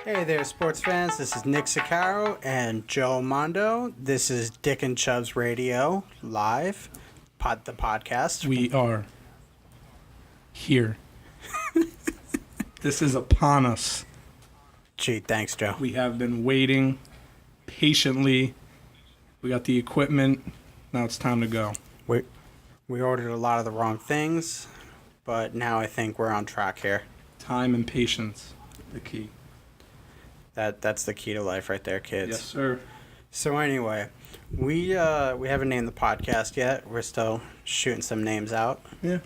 Hey there, sports fans. This is Nick Sicaro and Joe Mondo. This is Dick and Chubbs Radio live, the podcast. We are here. This is upon us. Gee, thanks, Joe. We have been waiting patiently. We got the equipment. Now it's time to go. We ordered a lot of the wrong things, but now I think we're on track here. Time and patience, the key. That's the key to life right there, kids. Yes, sir. So anyway, we haven't named the podcast yet. We're still shooting some names out. Yeah.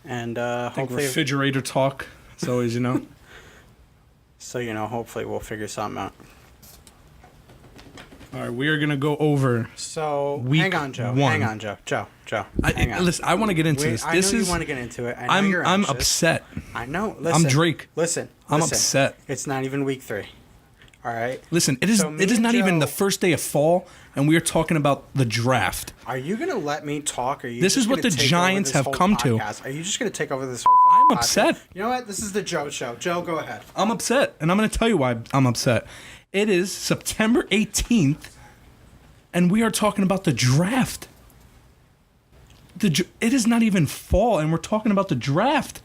And I think hopefully refrigerator talk. It's always, So, hopefully we'll figure something out. All right, we are going to go over. So, week hang on, Joe. one. Hang on, Joe. Hang on. Listen, I want to get into this. I know you want to get into it. I know you're I'm anxious. upset. I know. Listen. I'm Drake. Listen. I'm upset. It's not even week 3. All right? Listen, it is not even the first day of fall, and we are talking about the draft. Are you going to let me talk? Or are you This just is what gonna the take Giants over this have whole come to. podcast? Are you just going to take over this whole I'm podcast? upset. You know what? This is the Joe Show. Joe, go ahead. I'm upset, and I'm going to tell you why I'm upset. It is September 18th, and we are talking about the draft. It is not even fall, and we're talking about the draft.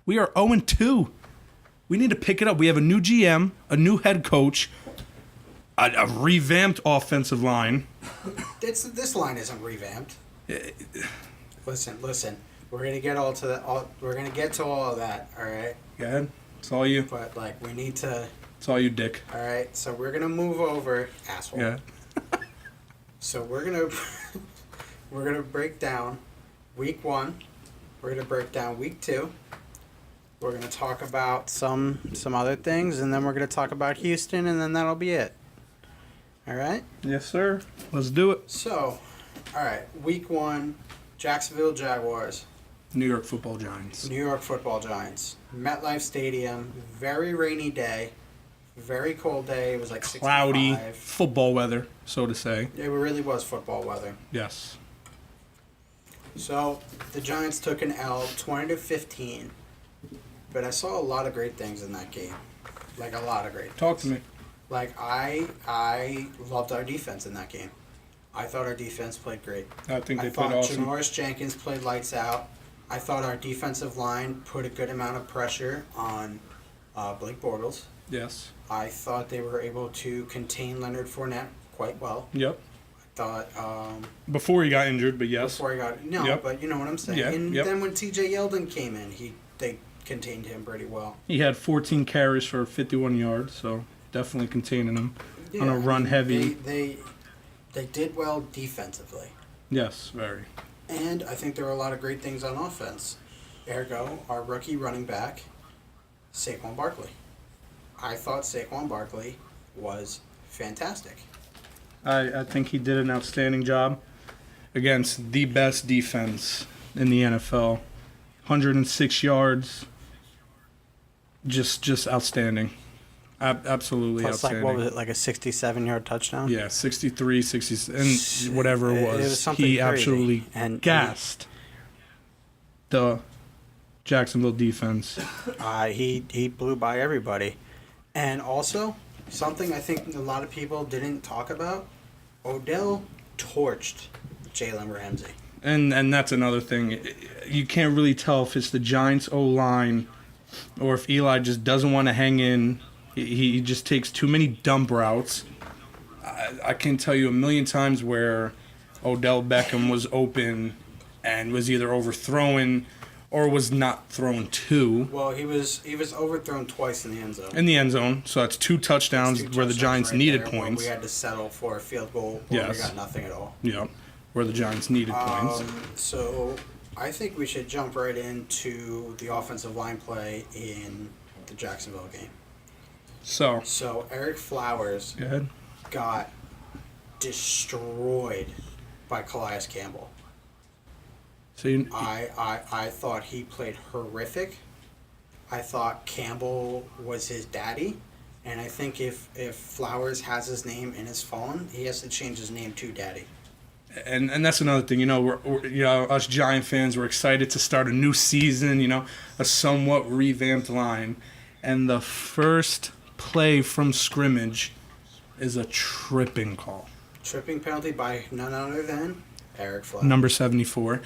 We are 0-2. We need to pick it up. We have a new GM, a new head coach, a revamped offensive line. This line isn't revamped. Listen. We're gonna get we're gonna get to all of that. All right. Go ahead. It's all you. But we need to. It's all you, Dick. All right. So we're gonna move over, asshole. Yeah. So we're gonna break down week 1. We're gonna break down week 2. We're gonna talk about some other things, and then we're gonna talk about Houston, and then that'll be it. All right. Yes, sir. Let's do it. So, all right. Week 1, Jacksonville Jaguars. New York Football Giants. New York Football Giants. MetLife Stadium. Very rainy day. Very cold day. It was like 65. Cloudy football weather, so to say. It really was football weather. Yes. So the Giants took an L, 20-15. But I saw a lot of great things in that game. Like a lot of great. Talk to me. Like I loved our defense in that game. I thought our defense played great. I think they thought played awesome. Janoris Jenkins played lights out. I thought our defensive line put a good amount of pressure on Blake Bortles. Yes. I thought they were able to contain Leonard Fournette quite well. Yep. I thought before he got injured, but yes. before he got but you know what I'm saying. Yeah, And yep. then when T.J. Yeldon came in, they contained him pretty well. He had 14 carries for 51 yards, so definitely containing him on a run heavy. They did well defensively. Yes, very. And I think there were a lot of great things on offense. Ergo, our rookie running back, Saquon Barkley. I thought Saquon Barkley was fantastic. I think he did an outstanding job against the best defense in the NFL. 106 yards. Just outstanding. Absolutely Plus, outstanding. what was it, like a 67-yard touchdown? Yeah, 63, 60, and whatever it was. It was something he crazy. absolutely And gassed the Jacksonville defense. He blew by everybody. And also, something I think a lot of people didn't talk about, Odell torched Jalen Ramsey. And that's another thing. You can't really tell if it's the Giants' O-line or if Eli just doesn't want to hang in. He just takes too many dump routes. I can tell you a million times where Odell Beckham was open and was either overthrown or was not thrown to. Well, he was overthrown twice in the end zone. In the end zone, so that's 2 touchdowns where the Giants right needed there, points. We had to settle for a field goal where we Yes. got nothing at all. Yeah, where the Giants needed points. So I think we should jump right into the offensive line play in the Jacksonville game. So Eric Flowers Go ahead. got destroyed by Calais Campbell. So I thought he played horrific. I thought Campbell was his daddy. And I think if Flowers has his name in his phone, he has to change his name to Daddy. And that's another thing, we're us Giant fans, we're excited to start a new season, a somewhat revamped line. And the first play from scrimmage is a tripping call. Tripping penalty by none other than Eric Flowers. Number 74.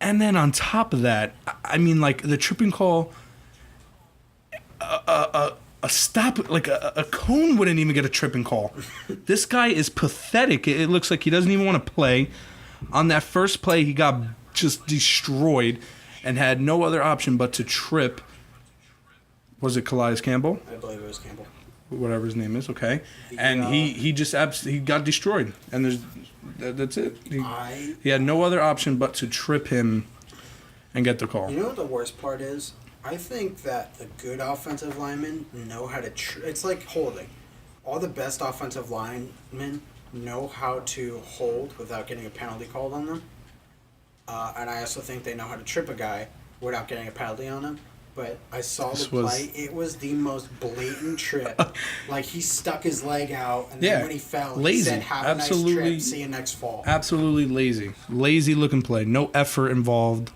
And then on top of that, I mean, like, the tripping call, a stop, like, a cone wouldn't even get a tripping call. This guy is pathetic. It looks like he doesn't even want to play. On that first play, he got just destroyed and had no other option but to trip. Was it Calais Campbell? I believe it was Campbell. Whatever his name is, okay. And he just he got destroyed. And that's it. He had no other option but to trip him and get the call. You know what the worst part is? I think that the good offensive linemen know how to... it's like holding. All the best offensive linemen know how to hold without getting a penalty called on them. And I also think they know how to trip a guy without getting a penalty on him. But I saw the play. It was the most blatant trip. Like, he stuck his leg out, and then when he fell, he said, have a nice trip, see you next fall. Absolutely lazy. Lazy-looking play. No effort involved.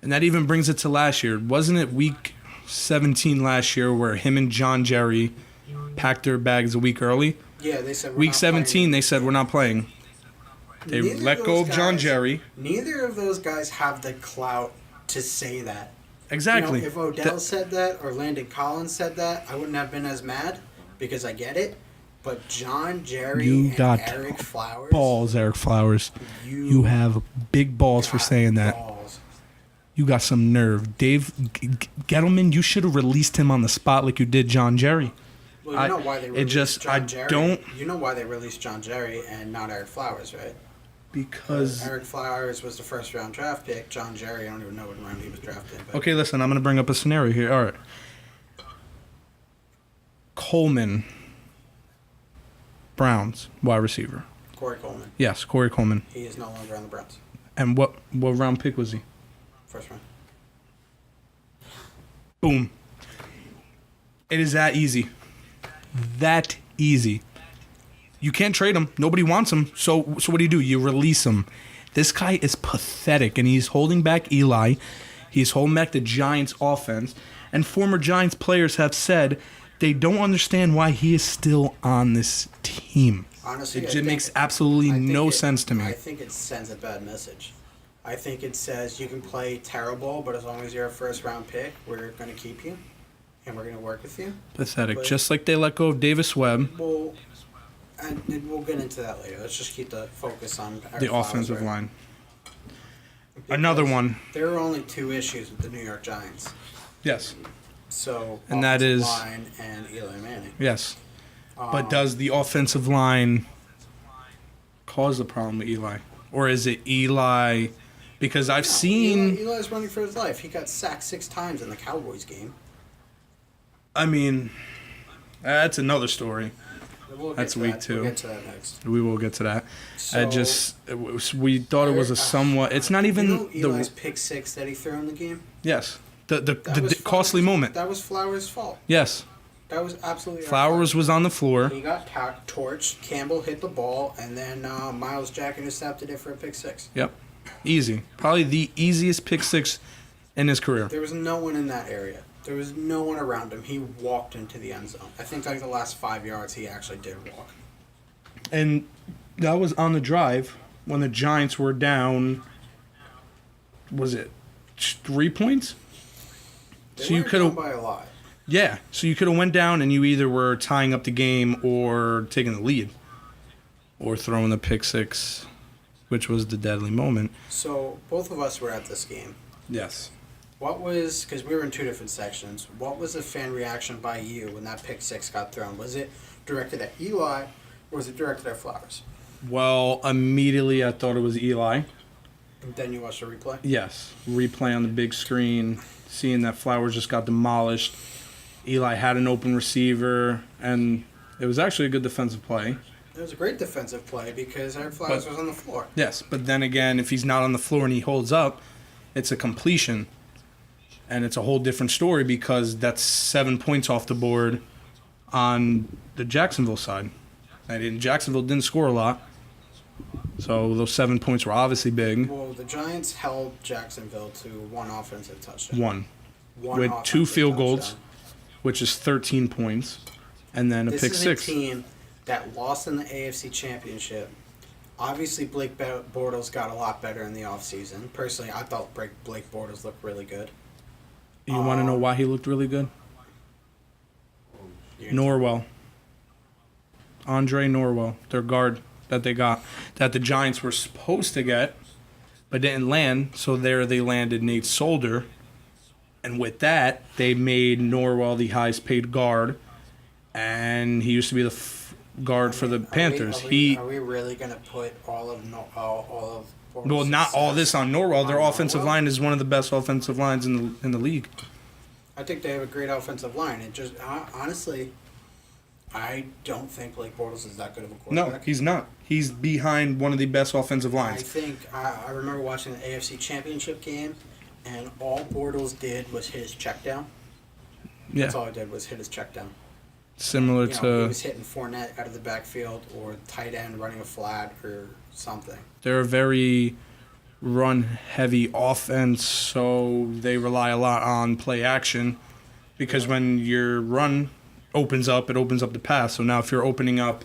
And that even brings it to last year. Wasn't it week 17 last year where him and John Jerry packed their bags a week early? Yeah, they said week 17, they said, we're not playing. They let go of John Jerry. Neither of those guys have the clout to say that. Exactly. You know, if Odell said that or Landon Collins said that, I wouldn't have been as mad because I get it. But John, Jerry, and Eric Flowers. Balls, Eric Flowers. You have big balls for saying that. Balls. You got some nerve. Dave Gettleman, you should have released him on the spot like you did John Jerry. Well, you know why they released John Jerry. You know why they released John Jerry and not Eric Flowers, right? Because Eric Flowers was the first round draft pick. John Jerry, I don't even know what round he was drafted. But. Okay, listen, I'm going to bring up a scenario here. All right. Coleman, Browns, wide receiver. Corey Coleman. Yes, Corey Coleman. He is no longer on the Browns. And what round pick was he? First round. Boom. It is that easy. That easy. You can't trade him. Nobody wants him. So what do? You release him. This guy is pathetic, and he's holding back Eli. He's holding back the Giants' offense. And former Giants players have said they don't understand why he is still on this team. Honestly, it makes absolutely no sense to me. I think it sends a bad message. I think it says you can play terrible, but as long as you're a first-round pick, we're going to keep you, and we're going to work with you. Pathetic. But just like they let go of Davis Webb. Well, and we'll get into that later. Let's just keep the focus on the offensive line. Another one. There are only two issues with the New York Giants. Yes. So, and that is line and Eli Manning. Yes. But does the offensive line cause the problem with Eli? Or is it Eli? Because I've seen... Eli's running for his life. He got sacked 6 times in the Cowboys game. I mean, that's another story. That's week 2. We'll get to that next. We will get to that. So, we thought it was a somewhat... It's not even... Eli's pick 6 that he threw in the game? Yes. The costly moment. That was Flowers' fault. Yes. That was absolutely... Flowers was on the floor. He got torched. Campbell hit the ball, and then Myles Jack intercepted it for a pick 6. Yep. Easy. Probably the easiest pick 6 in his career. There was no one in that area. There was no one around him. He walked into the end zone. I think like the last 5 yards he actually did walk. And that was on the drive when the Giants were down, was it 3 points? They were down by a lot. Yeah. So you could have went down and you either were tying up the game or taking the lead or throwing the pick 6, which was the deadly moment. So both of us were at this game. Yes. What was, because we were in 2 different sections, what was the fan reaction by you when that pick 6 got thrown? Was it directed at Eli or was it directed at Flowers? Well, immediately I thought it was Eli. And then you watched the replay? Yes. Replay on the big screen, seeing that Flowers just got demolished. Eli had an open receiver, and it was actually a good defensive play. It was a great defensive play because Eric Flowers was on the floor. Yes, but then again, if he's not on the floor and he holds up, it's a completion. And it's a whole different story because that's 7 points off the board on the Jacksonville side. And Jacksonville didn't score a lot. So those 7 points were obviously big. Well, the Giants held Jacksonville to 1 offensive touchdown. One with 2 field goals. which is 13 points, and then a This pick is six. a team that lost in the AFC Championship. Obviously, Blake Bortles got a lot better in the offseason. Personally, I thought Blake Bortles looked really good. You want to know why he looked really good? Norwell. Andre Norwell, their guard that they got, that the Giants were supposed to get, but didn't land. So there they landed Nate Solder. And with that, they made Norwell the highest paid guard. And he used to be the guard for the Panthers. Are we really going to put all of Bortles' Well, not all this on Norwell. Their on offensive Norwell? line is one of the best offensive lines in the league. I think they have a great offensive line. It just honestly, I don't think Blake Bortles is that good of a quarterback. No, he's not. He's behind one of the best offensive I lines. think I remember watching the AFC Championship game, and all Bortles did was hit his check down. Yeah, That's all he did was hit his check down. similar He to was hitting Fournette out of the backfield or tight end running a flat or something. they're a very run-heavy offense, so they rely a lot on play action because when your run opens up, it opens up the pass. So now if you're opening up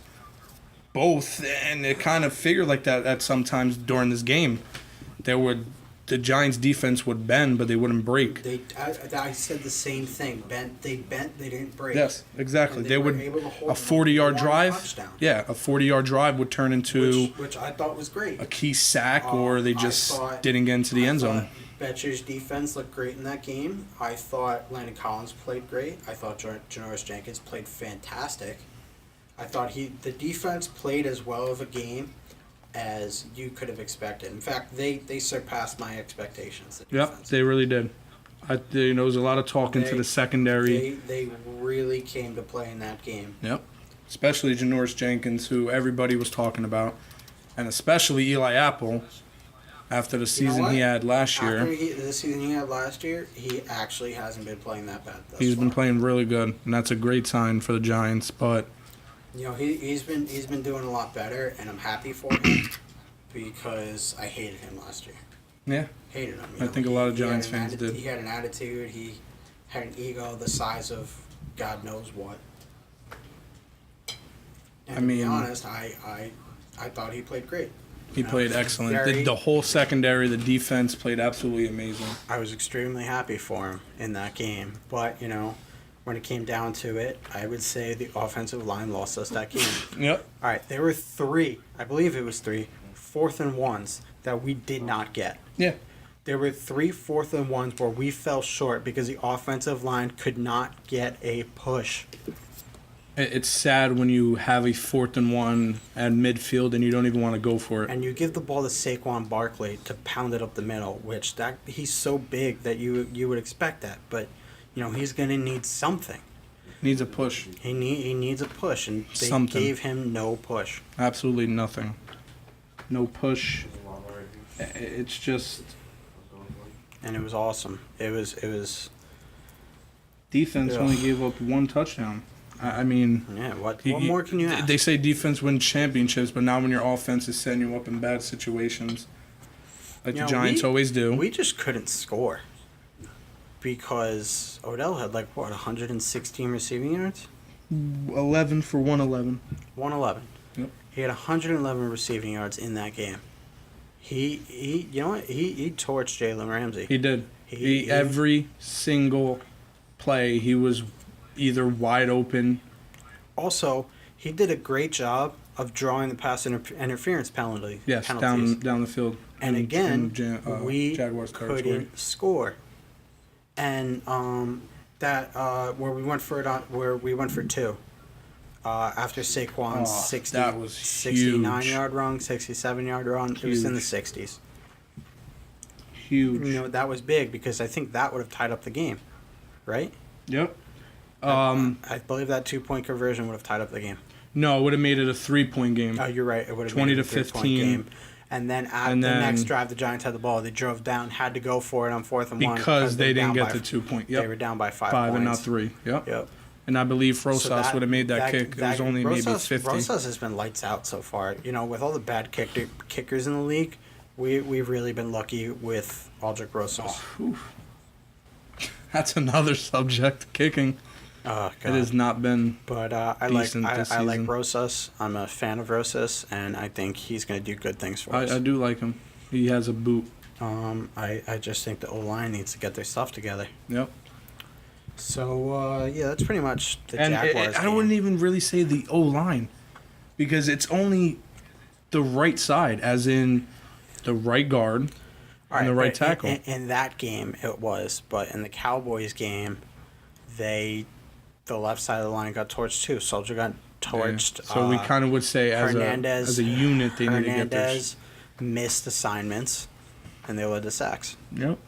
both, and it kind of figured like that at sometimes during this game, the Giants' defense would bend, but they wouldn't break. I said the same thing. They didn't break. Yes, exactly. And They were would able to hold a 40-yard one drive. touchdown. Yeah, a 40-yard drive would turn into Which I thought was great. a key sack, or they I just thought- didn't get into the I end zone. thought Betcher's defense looked great in that game. I thought Landon Collins played great. I thought Janoris Jenkins played fantastic. I thought the defense played as well of a game as you could have expected. In fact, they surpassed my expectations. The Yep, defense. they really did. There was a lot of talking to They- the secondary. They really came to play in that game. Yep. Especially Janoris Jenkins, who everybody was talking about, and especially Eli Apple after the season what? he had last year. After the season he had last year, he actually hasn't been playing that bad. He's been far. playing really good, and that's a great sign for the Giants. But He's been doing a lot better, and I'm happy for him because I hated him last year. yeah, Hated him. I think a lot of Giants he had an fans did. He had an attitude. He had an ego the size of God knows what. And I to be mean- honest, I thought he played great. he played excellent. Very- The whole secondary, the defense played absolutely amazing. I was extremely happy for him in that game, but when it came down to it, I would say the offensive line lost us that game. Yep. All right, there were I believe it was 3 4th and 1s that we did not get. Yeah. There were 3 4th and 1s where we fell short because the offensive line could not get a push. It's sad when you have a 4th and 1 at midfield and you don't even want to go for it. And you give the ball to Saquon Barkley to pound it up the middle, which he's so big that you would expect that, but he's going to need something. Needs a push. He needs a push, and they Something. gave him no push. Absolutely nothing. No push. It's just And it was awesome. It was defense Ugh. only gave up 1 touchdown. I mean, yeah. What more can you ask? they say defense wins championships, but now when your offense is setting you up in bad situations, like the Giants always do. We just couldn't score because Odell had 116 receiving yards. 11 for 111. 111. Yep. He had 111 receiving yards in that game. He you know what? He torched Jalen Ramsey. He did. He- Every single play, he was either wide open. Also, he did a great job of drawing the pass interference penalties. Yes, down the field. And again, we Jaguars territory. couldn't score. And where we went for 2. After Saquon's that was 69 huge. yard run, 67 yard run, it was in the Huge. 60s. Huge. That was big because I think that would have tied up the game, right? Yep. I believe that 2-point conversion would have tied up the game. No, it would have made it a 3-point game. Oh, you're right. It would have 20 been to a 3-point 15. game. And then the next drive, the Giants had the ball. They drove down, had to go for it on 4th and 1 because they didn't down get by- the 2-point. They Yep. were down by 5 5 and not points. 3. Yep. Yep. And I believe So Rosas would have made that kick. It was only maybe Rosas, 50. Rosas has been lights out so far. With all the bad kickers in the league, we've really been lucky with Aldrich Rosas. That's another subject, kicking. Oh It God. has not been. But I decent this I like season. Rosas. I'm a fan of Rosas, and I think he's going to do good things for us. I do like him. He has a boot. I just think the O line needs to get their stuff together. Yep. So yeah, that's pretty much the And Jaguars. I wouldn't even really say the O line, because it's only the right side, as in the right guard and the right tackle. In that game, it was, but in the Cowboys game, the left side of the line got torched too. Soldier got torched. Yeah. So we kind of would say as a unit they need to get their. Hernandez missed assignments, and they led to sacks. Yep.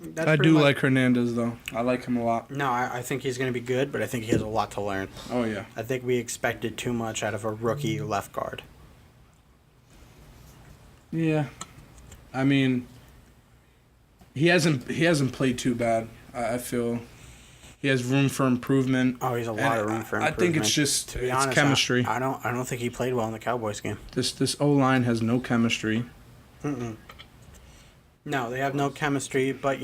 That's I pretty do much- like Hernandez though. I like him a lot. No, I think he's going to be good, but I think he has a lot to learn. Oh yeah. I think we expected too much out of a rookie left guard. Yeah. I mean, he hasn't played too bad. I feel he has room for improvement. Oh, he's a lot of room for improvement. I think it's just to be it's honest, chemistry. I don't think he played well in the Cowboys game. This O line has no chemistry. No, they have no chemistry, but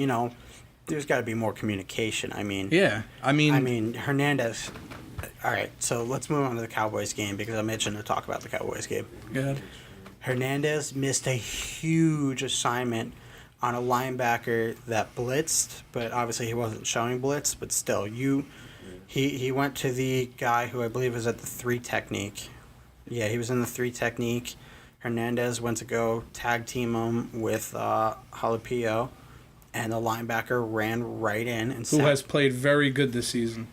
there's got to be more communication. I mean, Yeah. I mean Hernandez. All right, so let's move on to the Cowboys game because I'm itching to talk about the Cowboys game. God. Hernandez Hernandez missed a huge assignment on a linebacker that blitzed, but obviously he wasn't showing blitz. But still, he went to the guy who I believe was at the 3 technique. Yeah, he was in the 3 technique. Hernandez went to go tag team him with Jalapeno, and the linebacker ran right in and Who has played very good this season.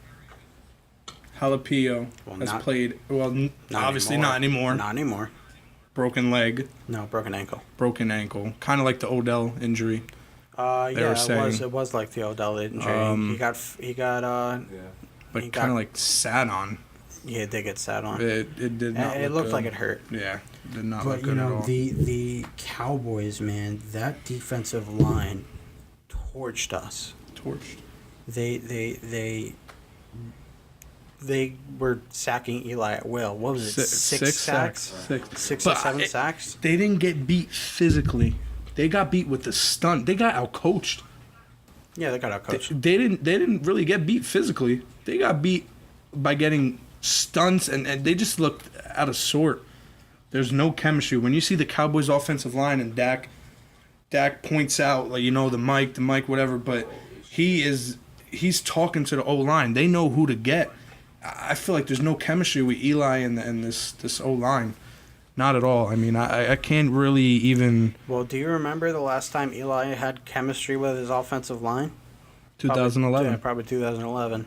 Jalapeno has played obviously not anymore. Not anymore. Broken leg, No, broken ankle. broken ankle, kind of like the Odell injury. Yeah, were saying. it was like the Odell injury. he got But He kind of got- like sat on. yeah, it did get sat on. It did not. It looked good. like it hurt. Yeah, did not But look good at all. the Cowboys, man, that defensive line torched us. Torched. They were sacking Eli at will. What was it? Six sacks? Six or But 7 sacks? They didn't get beat physically. They got beat with the stunt. They got outcoached. Yeah, they got out They, coached. they didn't really get beat physically. They got beat by getting stunts, and they just looked out of sort. There's no chemistry. When you see the Cowboys offensive line and Dak points out, like, the mic, whatever, but he's talking to the O-line. They know who to get. I feel like there's no chemistry with Eli and this O-line. Not at all. I mean, I can't really even... Well, do you remember the last time Eli had chemistry with his offensive line? 2011. Probably 2011.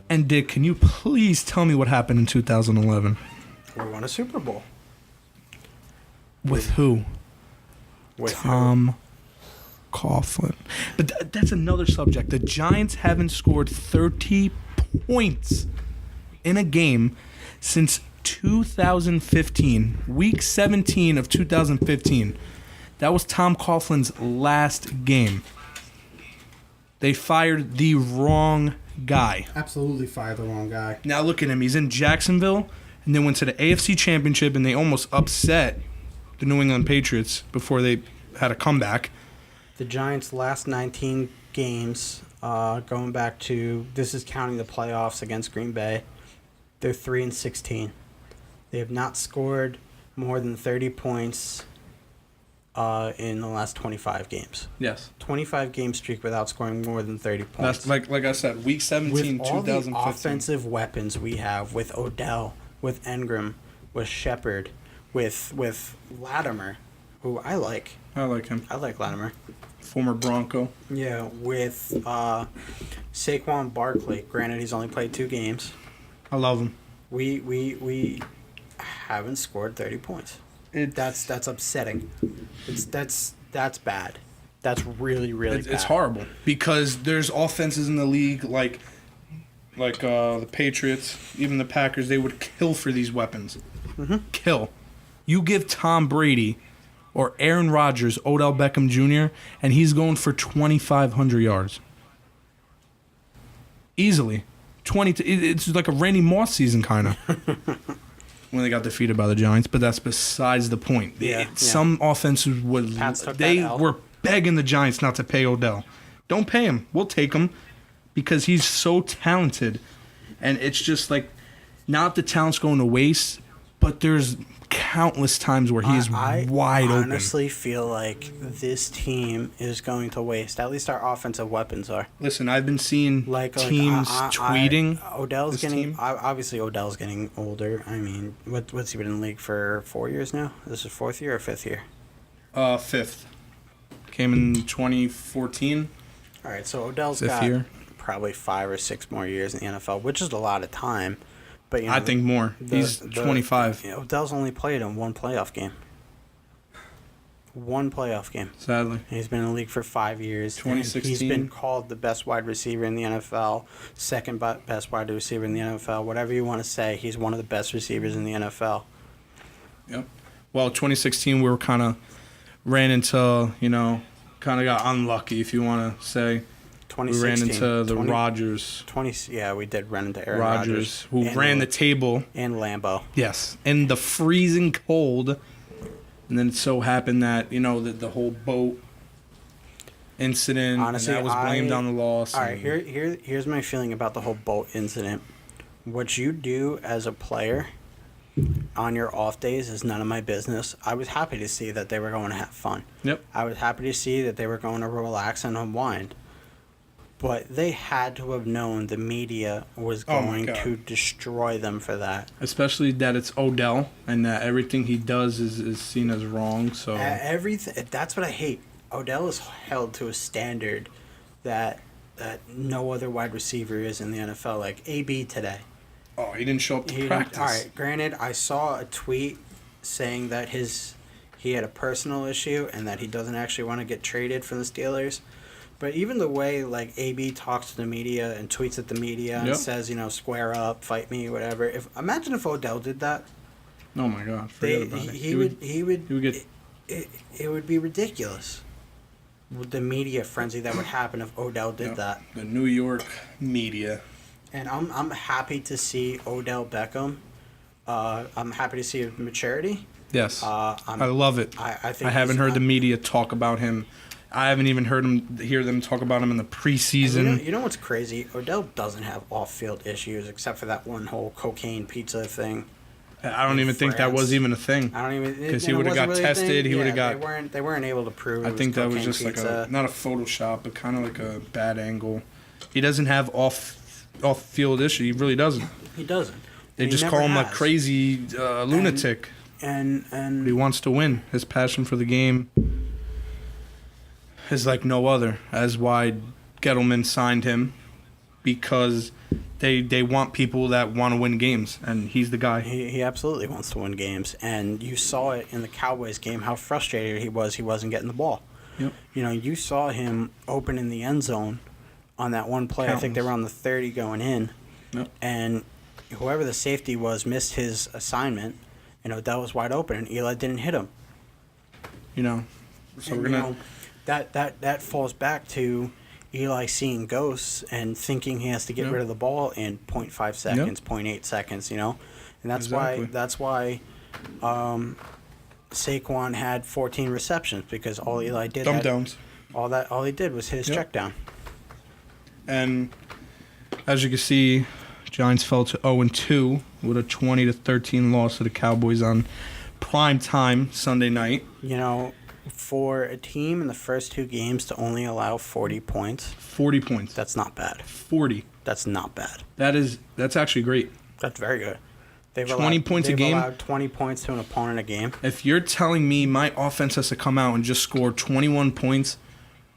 And Dick, can you please tell me what happened in 2011? We won a Super Bowl. With who? With Tom Coughlin. But that's another subject. The Giants haven't scored 30 points in a game since 2015. Week 17 of 2015. That was Tom Coughlin's last game. They fired the wrong guy. Absolutely fired the wrong guy. Now look at him. He's in Jacksonville, and they went to the AFC Championship, and they almost upset the New England Patriots before they had a comeback. The Giants' last 19 games, going back to, this is counting the playoffs against Green Bay, they're 3-16. They have not scored more than 30 points in the last 25 games. Yes. 25 game streak without scoring more than 30 points. That's like I said, week 17, with all the 2015. offensive weapons we have with Odell, with Engram, with Shepard, with Latimer, who I like. I like him. I like Latimer. Former Bronco. Yeah, with Saquon Barkley. Granted, he's only played 2 games. I love him. We haven't scored 30 points. That's upsetting. That's bad. That's really bad. It's horrible because there's offenses in the league like the Patriots, even the Packers. They would kill for these weapons. Mm-hmm. Kill. You give Tom Brady or Aaron Rodgers, Odell Beckham Jr., and he's going for 2,500 yards. Easily. It's like a Randy Moss season, kind of. When they got defeated by the Giants, but that's besides the point. Yeah. Some offenses Pats took they that L. were begging the Giants not to pay Odell. Don't pay him. We'll take him. because he's so talented. And it's just like, not the talent's going to waste, but there's countless times where he's wide open. I honestly feel like this team is going to waste. At least our offensive weapons are. Listen, I've been seeing teams tweeting. Odell's getting obviously Odell's getting older. I mean, what's he been in the league for 4 years now? This is 4th year or 5th year? 5th. Came in 2014. All right, so Odell's 5th got year. probably 5 or 6 more years in the NFL, which is a lot of time. But I think more. He's 25. Odell's only played in one playoff game. One playoff game. Sadly. And he's been in the league for 5 years. 2016. He's been called the best wide receiver in the NFL, second best wide receiver in the NFL. Whatever you want to say, he's one of the best receivers in the NFL. Yep. Well, 2016 we were kind of ran into, kind of got unlucky, if you want to say. We ran into the Rodgers. Yeah, we did run into Aaron Rodgers, who ran the table. And Lambeau. Yes, in the freezing cold. And then it so happened that, the whole boat incident, honestly, and that was blamed on the loss. All right, here's my feeling about the whole boat incident. What you do as a player on your off days is none of my business. I was happy to see that they were going to have fun. Yep. I was happy to see that they were going to relax and unwind. But they had to have known the media was going to destroy them for that. Especially that it's Odell and that everything he does is seen as wrong. So everything. That's what I hate. Odell is held to a standard that no other wide receiver is in the NFL. Like AB today. Oh, he didn't show up to practice. All right. Granted, I saw a tweet saying that he had a personal issue and that he doesn't actually want to get traded from the Steelers. But even the way, like, AB talks to the media and tweets at the media and says, square up, fight me, whatever. Imagine if Odell did that. Oh, my God. Forget about it. He would get... It would be ridiculous. With the media frenzy that would happen if Odell did that. The New York media. And I'm happy to see Odell Beckham. I'm happy to see his maturity. Yes. I love it. I think I haven't heard the media talk about him. I haven't even hear them talk about him in the preseason. You know what's crazy? Odell doesn't have off-field issues except for that one whole cocaine pizza thing. I don't even think that was even a thing. I don't even because he would have got tested. He would have got. They weren't able to prove. I think that was just pizza. like not a Photoshop, but kind of like a bad angle. He doesn't have off-field issue. He really doesn't. He doesn't. They just call him a crazy lunatic. And he wants to win. His passion for the game is like no other. That's why Gettleman signed him, because they want people that want to win games, and he's the guy. He absolutely wants to win games, and you saw it in the Cowboys game how frustrated he wasn't getting the ball. Yep. You saw him open in the end zone on that one play. I think they were on the 30 going in, and whoever the safety was missed his assignment, and Odell was wide open, and Eli didn't hit him. So we're gonna. That falls back to Eli seeing ghosts and thinking he has to get rid of the ball in 0.5 seconds, 0.8 seconds, and that's why Saquon had 14 receptions, because all Eli did all he did was hit his check down. And as you can see, Giants fell to 0-2 with a 20-13 loss to the Cowboys on prime time Sunday night. For a team in the first two games to only allow 40 points. 40 points. That's not bad. 40. That's not bad. That's actually great. That's very good. They've 20 points a game. They've allowed 20 points to an opponent a game. If you're telling me my offense has to come out and just score 21 points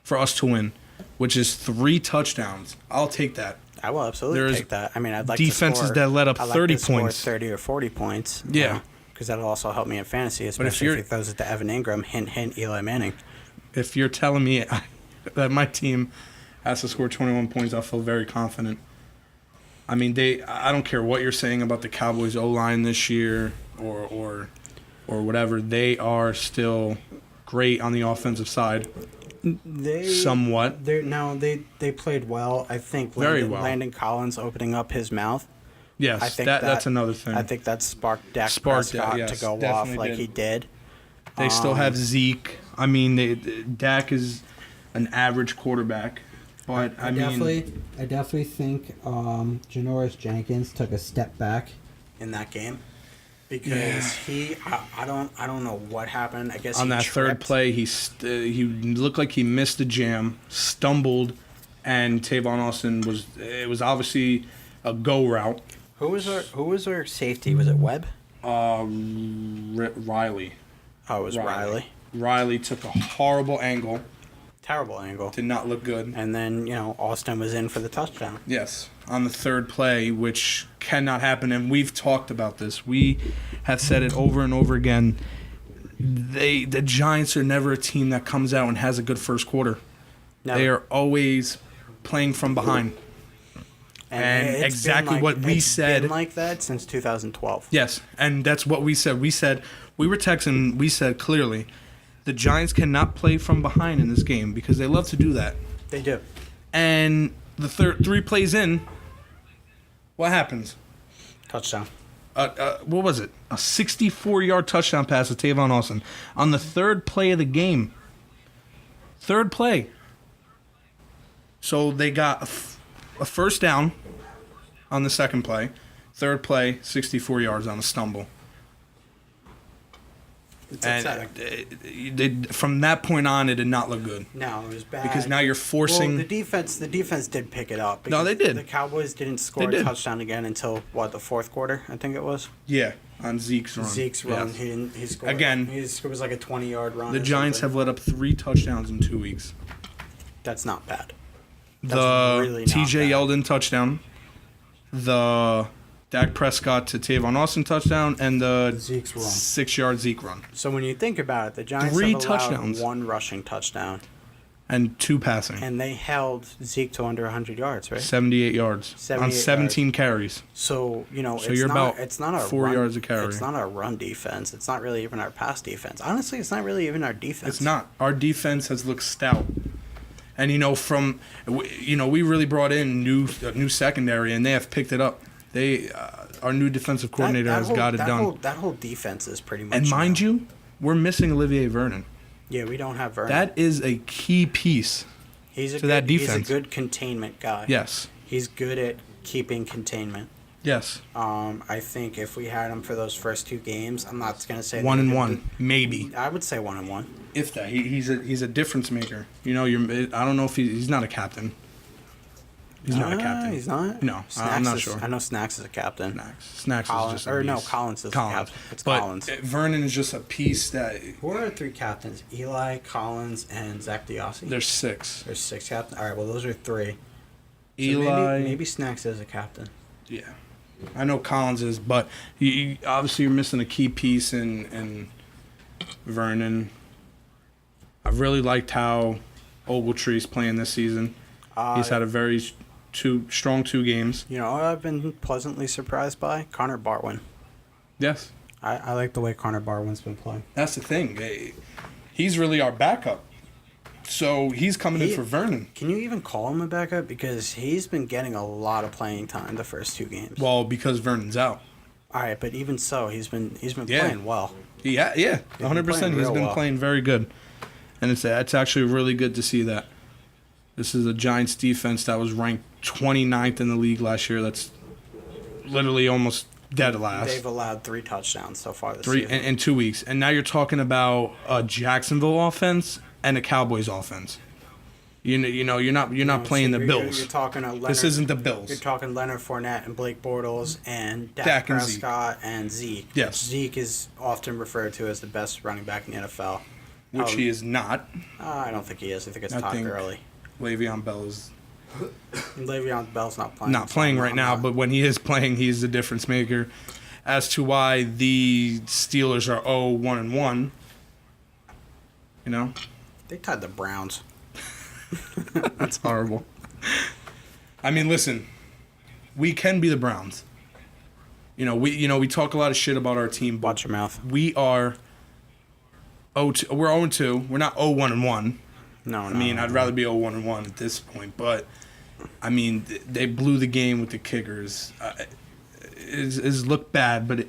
for us to win, which is 3 touchdowns, I'll take that. I will absolutely take that. I mean, I'd like defenses to score, that let up 30 score points, 30 or 40 points. Yeah. Because that'll also help me in fantasy, especially if he throws it to Evan Ingram, hint, Eli Manning. If you're telling me that my team has to score 21 points, I'll feel very confident. I mean, I don't care what you're saying about the Cowboys O-line this year or whatever. They are still great on the offensive side. Somewhat. They played well. I think very well. Landon Collins opening up his mouth. Yes, I think that's another thing. I think that sparked Dak Prescott to go off like he did. They still have Zeke. I mean, Dak is an average quarterback. But I mean, I definitely think Janoris Jenkins took a step back in that game because I don't know what happened. I guess on he that tripped. third play, he looked like he missed the jam, stumbled, and Tavon Austin was obviously a go route. Who was our safety? Was it Webb? Riley. Oh, it was Riley. Riley took a horrible angle. Terrible angle. Did not look good. And then, Austin was in for the touchdown. Yes, on the third play, which cannot happen. And we've talked about this. We have said it over and over again. The Giants are never a team that comes out and has a good first quarter. Never. They are always playing from behind. And it's exactly been what we it's said. been like that since 2012. Yes, and that's what we said. We were texting. We said clearly, the Giants cannot play from behind in this game because they love to do that. They do. And the three plays in, what happens? Touchdown. What was it? A 64-yard touchdown pass to Tavon Austin on the third play of the game. Third play. So they got a first down on the second play. Third play, 64 yards on a stumble. It's And upsetting. from that point on, it did not look good. No, it was bad. Because now you're forcing... Well, the defense did pick it up. No, they did. The Cowboys didn't score They a did. touchdown again until, the fourth quarter, I think it was? Yeah, on Zeke's run. Zeke's run. Yes. He scored. Again, it was like a 20-yard run. The or Giants something. have let up 3 touchdowns in 2 weeks. That's not bad. The really not T.J. bad. Yeldon touchdown, the Dak Prescott to Tavon Austin touchdown, and the Zeke's run. 6-yard Zeke run. So when you think about it, the Giants 3 have allowed touchdowns. 1 rushing touchdown, And 2 passing. and they held Zeke to under 100 yards, right? 78 yards 78 on 17 carries. So So you're about it's not our 4 run, yards a carry. It's not our run defense. It's not really even our pass defense. Honestly, it's not really even our defense. It's not. Our defense has looked stout. And, we really brought in a new secondary, and they have picked it up. Our new defensive coordinator has got it done. That whole defense is pretty much. And mind you, we're missing Olivier Vernon. Yeah, we don't have Vernon. That is a key piece. He's to that defense. He's a good containment guy. Yes. He's good at keeping containment. Yes. I think if we had him for those first 2 games, I'm not going to say 1-1, maybe. I would say 1-1. If that, he's a difference maker. I don't know if he's not a captain. He's not a captain. He's not. No, I'm not sure. I know Snacks is a captain. Snacks is just a beast. Collins is a captain. It's but Collins. Vernon is just a piece that. Who are our 3 captains? Eli, Collins, and Zach Diossi. There's 6. There's 6 captains. All right, well those are 3. So Eli. maybe Snacks is a captain. Yeah, I know Collins is, but obviously you're missing a key piece in Vernon. I've really liked how Ogletree's playing this season. He's had a very strong 2 games. You know what I've been pleasantly surprised by? Connor Barwin. Yes. I like the way Connor Barwin's been playing. That's the thing. He's really our backup. So he's coming in for Vernon. Can you even call him a backup? Because he's been getting a lot of playing time the first 2 games. Well, because Vernon's out. All right, but even so, he's been playing well. Yeah, 100%. He's been playing very good. And it's actually really good to see that. This is a Giants defense that was ranked 29th in the league last year. That's literally almost dead last. They've allowed 3 touchdowns so far this 3 season. in 2 weeks. And now you're talking about a Jacksonville offense and a Cowboys offense. You're not playing the Bills. You're talking Leonard, this isn't the Bills. You're talking Leonard Fournette and Blake Bortles and Dak and Prescott and Zeke. Yes. Zeke is often referred to as the best running back in the NFL. Which he is not. I don't think he is. I think it's I Todd think Gurley. Le'Veon Bell is Le'Veon Bell's not playing. not playing right now, but when he is playing, he's the difference maker. As to why the Steelers are 1-1, they tied the Browns. that's horrible. I mean, listen, we can be the Browns. We talk a lot of shit about our team, but Watch your mouth. we are 0-2. We're 0-2. We're not 0-1-1. No, I mean, I'd rather be 0-1-1 at this point, but I mean, they blew the game with the kickers. It's looked bad, but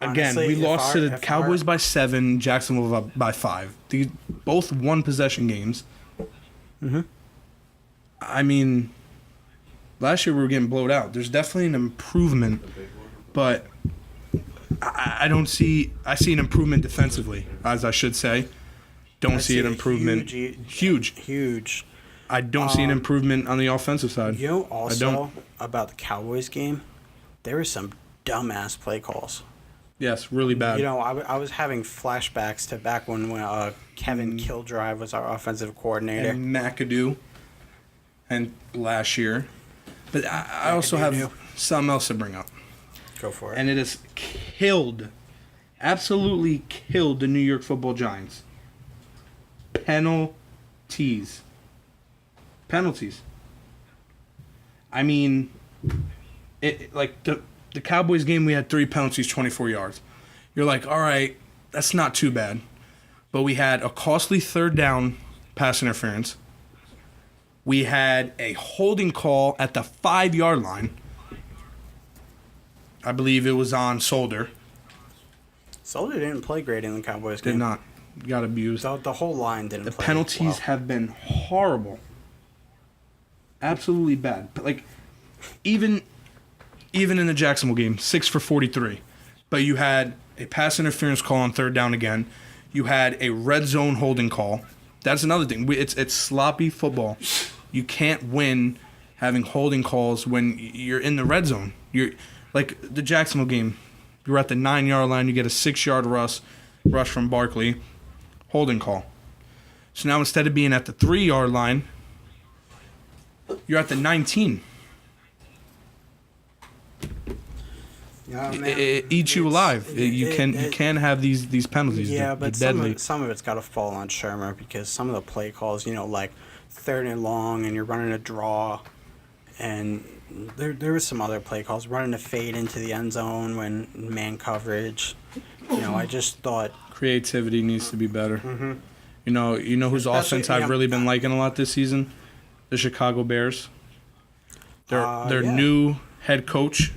again, Honestly, we lost to the if Cowboys by 7, Jacksonville by 5. These both one possession games. Mm-hmm. I mean, last year we were getting blowed out. There's definitely an improvement, but I don't see. I see an improvement defensively, as I should say. Don't see an improvement. Huge. I don't see an improvement on the offensive side. You know, also about the Cowboys game, there were some dumbass play calls. Yes, really bad. You know, I was having flashbacks to back when Kevin Kildrive was our offensive coordinator. And McAdoo, and last year. But I also have something else to bring up. Go for it. And it has absolutely killed the New York Football Giants. Penalties. I mean, the Cowboys game, we had 3 penalties, 24 yards. You're like, all right, that's not too bad. But we had a costly third down pass interference. We had a holding call at the 5-yard line. I believe it was on Solder. Solder didn't play great in the Cowboys game. Did not. Got abused. The whole line didn't play The penalties well. have been horrible. Absolutely bad. But like, even in the Jacksonville game, 6 for 43. But you had a pass interference call on third down again. You had a red zone holding call. That's another thing. It's sloppy football. You can't win having holding calls when you're in the red zone. You're like the Jacksonville game. You're at the 9-yard line. You get a 6-yard rush from Barkley. Holding call. So now instead of being at the 3-yard line, you're at the 19. Yeah, man. It eats you alive. You can have these penalties. Yeah, They're but deadly. some of it's got to fall on Shermer because some of the play calls, you know, like 3rd and long and you're running a draw, and there was some other play calls, running a fade into the end zone when man coverage. You know, I just thought Creativity needs to be better. Mm-hmm. You know whose Especially- offense I've yeah. really been liking a lot this season? The Chicago Bears. Their yeah. new head coach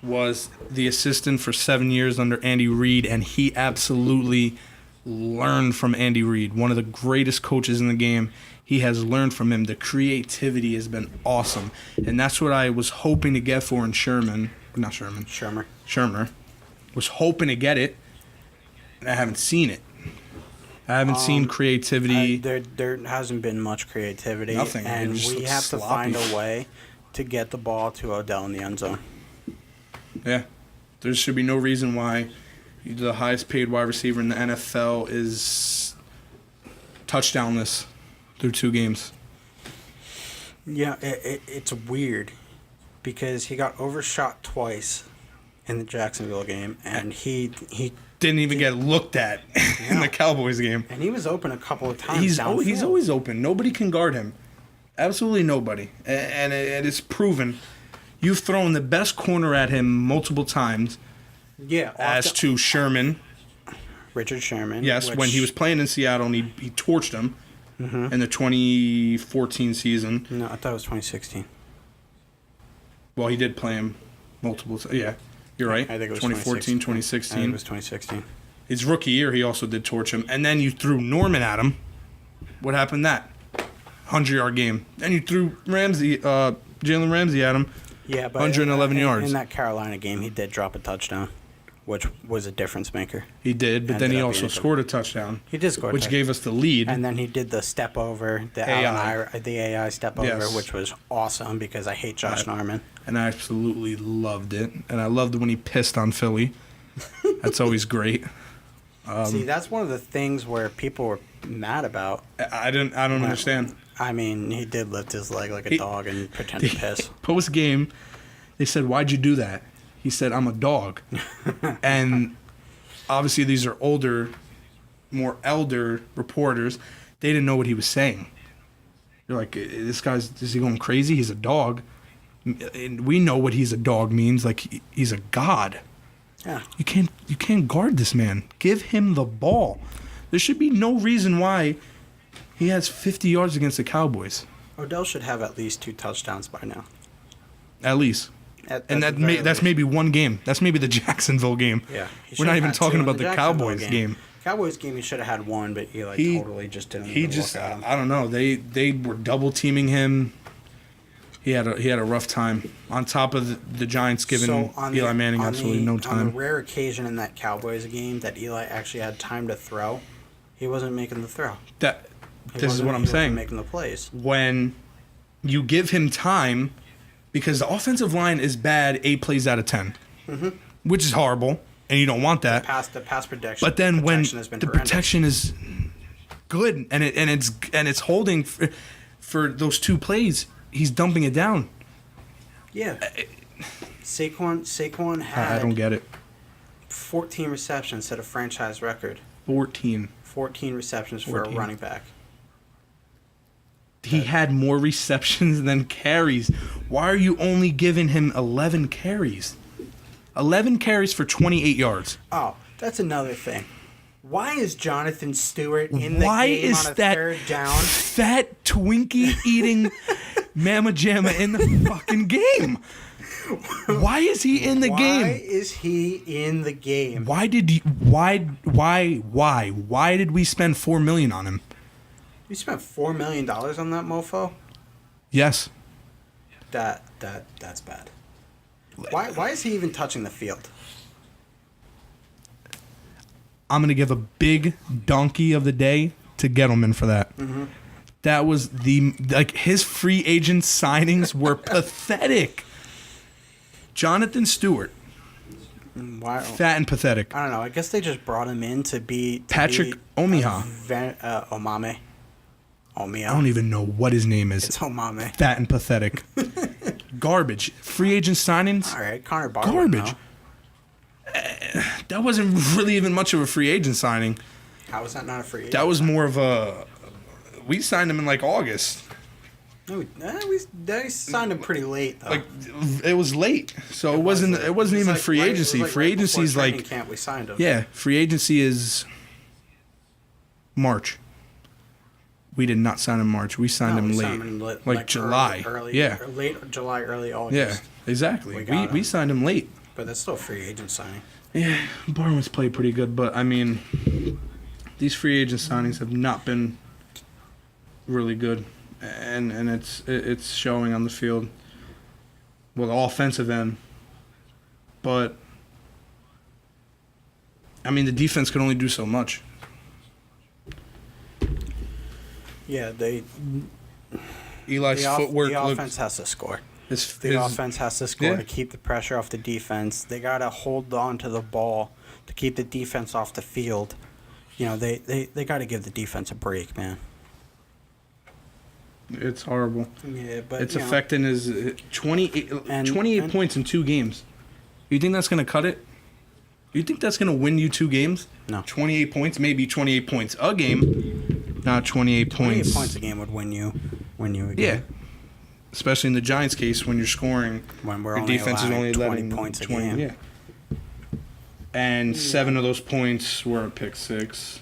was the assistant for 7 years under Andy Reid, and he absolutely learned from Andy Reid, one of the greatest coaches in the game. He has learned from him. The creativity has been awesome, and that's what I was hoping to get for in Shermer. Was hoping to get it, and I haven't seen it. I haven't seen creativity. There hasn't been much creativity. Nothing. It And just we looks have to sloppy. find a way to get the ball to Odell in the end zone. Yeah. There should be no reason why the highest paid wide receiver in the NFL is touchdownless through 2 games. Yeah, it's weird because he got overshot twice in the Jacksonville game, and he Didn't even get looked at in the Cowboys game. and he was open a couple of times. He's downfield. always open. Nobody can guard him. Absolutely nobody. And it's proven. You've thrown the best corner at him multiple times as to Sherman. Richard Sherman. Yes, when he was playing in Seattle and he torched him in the 2014 season. No, I thought it was 2016. Well, he did play him multiple times. Yeah, you're right. I think it was 2014, 2016. I think it 2016. was 2016. His rookie year, he also did torch him. And then you threw Norman at him. What happened that? 100-yard game. Then you threw Jalen Ramsey at him. Yeah, but 111 yards. In that Carolina game, he did drop a touchdown, which was a difference maker. He did, but then he Ended up also being scored a touchdown. He did score, which gave us the lead. And then he did the step over, the AI step over, Yes. which was awesome because I hate Josh Norman. And I absolutely loved it. And I loved when he pissed on Philly. That's always great. See, that's one of the things where people were mad about. I don't understand. I mean, he did lift his leg like a dog and pretend to piss. Post game, they said, "Why'd you do that?" He said, "I'm a dog." And obviously, these are more elder reporters. They didn't know what he was saying. You're like, "This guy's is he going crazy? He's a dog." And we know what he's a dog means. Like he's a god. Yeah. You can't guard this man. Give him the ball. There should be no reason why he has 50 yards against the Cowboys. Odell should have at least 2 touchdowns by now. At least. And That's maybe one game. That's maybe the Jacksonville game. Yeah. We're not even talking about the Cowboys game. Cowboys game, he should have had one, but Eli He- totally just didn't. He even just, look at him. I don't know. They were double teaming him. He had a rough time. On top of the Giants giving Eli Manning absolutely no On time. the rare occasion in that Cowboys game that Eli actually had time to throw, he wasn't making the throw. This is what I'm He wasn't saying. making the plays. When you give him time, because the offensive line is bad 8 plays out of 10, which is horrible, and you don't want that. The pass protection. But then when has been the horrendous. protection is good and it's holding for those 2 plays, he's dumping it down. Yeah. Saquon had I don't get it. 14 receptions set a franchise record. 14. 14 receptions for 14. a running back. He had more receptions than carries. Why are you only giving him 11 carries? 11 carries for 28 yards. Oh, that's another thing. Why is Jonathan Stewart in the Why game is on a that third down? fat Twinkie eating Mama Jamma in the fucking game? Why is he in the Why game? is he in the game? Why did we spend $4 million on him? You spent $4 million on that mofo? Yes. That's bad. Why is he even touching the field? I'm going to give a big donkey of the day to Gettleman for that. Mm-hmm. That was his free agent signings were pathetic. Jonathan Stewart, Why? fat and pathetic. I don't know. I guess they just brought him in to be Patrick Omiha. Omame. Omia. I don't even know what his name is. It's Omame. Fat and pathetic. Garbage. Free agent signings. All right, Connor Barr. would Garbage. know. That wasn't really even much of a free agent signing. How was that not a free agent? That was more of a. We signed him in like August. No, they signed him pretty late though. Like it was late, so it wasn't even like free right- it agency. was like Free right agency before is training like camp. We signed him. yeah, free agency is March. We did not sign him in March. We signed him we late, signed him like July. Early, yeah, late July, early August. yeah, exactly. We got We him. signed him late. But that's still a free agent signing. Yeah, Barnes played pretty good, but I mean, these free agent signings have not been really good, and it's showing on the field. Well, the offensive end, but I mean, the defense can only do so much. Yeah, Eli's footwork the looked. offense has to score. His, The offense has to score yeah. to keep the pressure off the defense. They got to hold on to the ball to keep the defense off the field. You know, they got to give the defense a break, man. It's horrible. Yeah, but It's you know, affecting his 28 And- points in 2 games. You think that's going to cut it? You think that's going to win you 2 games? No. 28 points, maybe 28 points a game, not 28 28 points. points a game would win you a Yeah. game. Especially in the Giants' case when you're scoring. When we're Your only defense is allowing only 20 letting points a 20, game. Yeah. And 7 of those points were a pick 6.